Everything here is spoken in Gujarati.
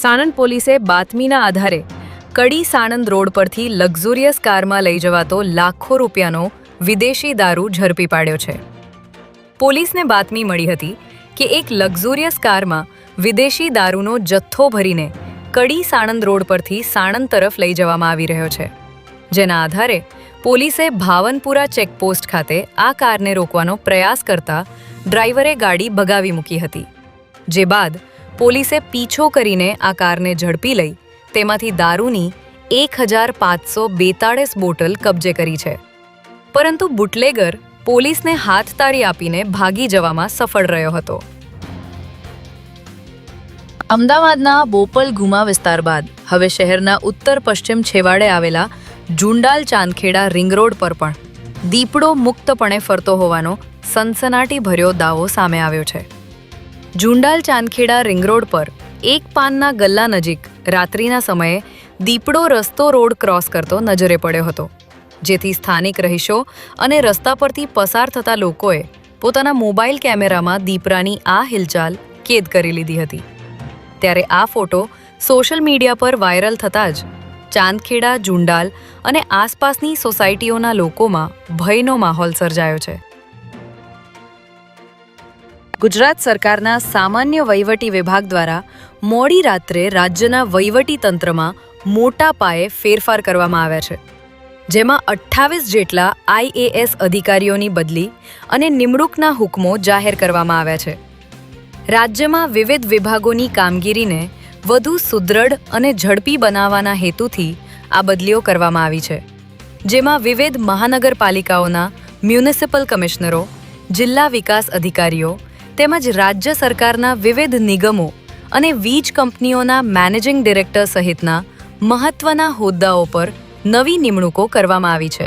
સાણંદ પોલીસે બાતમીના આધારે કડી સાણંદ રોડ પરથી લક્ઝુરિયસ કારમાં લઈ જવાતો લાખો રૂપિયાનો વિદેશી દારૂ ઝડપી પાડ્યો છે. પોલીસને બાતમી મળી હતી કે એક લક્ઝુરિયસ કારમાં વિદેશી દારૂનો જથ્થો ભરીને કડી સાણંદ રોડ પરથી સાણંદ તરફ લઈ જવામાં આવી રહ્યો છે. જેના આધારે પોલીસે ભાવનપુરા ચેકપોસ્ટ ખાતે આ કારને રોકવાનો પ્રયાસ કરતા ડ્રાઈવરે ગાડી ભગાવી મૂકી હતી. જે બાદ પોલીસે પીછો કરીને આ કારને ઝડપી લઈ તેમાંથી દારૂની 1542 બોટલ કબજે કરી છે. પરંતુ બુટલેગર પોલીસને હાથતાળી આપીને ભાગી જવામાં સફળ રહ્યો હતો. અમદાવાદના બોપલ ગુમા વિસ્તાર બાદ હવે શહેરના ઉત્તર પશ્ચિમ છેવાડે આવેલા જુંડાલ ચાંદખેડા રિંગ રોડ પર પણ દીપડો મુક્તપણે ફરતો હોવાનો સનસનાટીભર્યો દાવો સામે આવ્યો છે. જુંડાલ ચાંદખેડા રિંગ રોડ પર એક પાનના ગલ્લા નજીક રાત્રિના સમયે દીપડો રસ્તો રોડ ક્રોસ કરતો નજરે પડ્યો હતો. જેથી સ્થાનિક રહીશો અને રસ્તા પરથી પસાર થતા લોકોએ પોતાના મોબાઈલ કેમેરામાં દીપડાની આ હિલચાલ કેદ કરી લીધી હતી. ત્યારે આ ફોટો સોશિયલ મીડિયા પર વાયરલ થતાં જ ચાંદખેડા, જુંડાલ અને આસપાસની સોસાયટીઓના લોકોમાં ભયનો માહોલ સર્જાયો છે. ગુજરાત સરકારના સામાન્ય વહીવટી વિભાગ દ્વારા મોડી રાત્રે રાજ્યના વહીવટી તંત્રમાં મોટા પાયે ફેરફાર કરવામાં આવ્યા છે. જેમાં 28 જેટલા IAS અધિકારીઓની બદલી અને નિમણૂકના હુકમો જાહેર કરવામાં આવ્યા છે. રાજ્યમાં વિવિધ વિભાગોની કામગીરીને વધુ સુદૃઢ અને ઝડપી બનાવવાના હેતુથી આ બદલીઓ કરવામાં આવી છે. જેમાં વિવિધ મહાનગરપાલિકાઓના મ્યુનિસિપલ કમિશનરો, જિલ્લા વિકાસ અધિકારીઓ તેમજ રાજ્ય સરકારના વિવિધ નિગમો અને વીજ કંપનીઓના મેનેજિંગ ડિરેક્ટર સહિતના મહત્વના હોદ્દાઓ પર નવી નિમણૂકો કરવામાં આવી છે.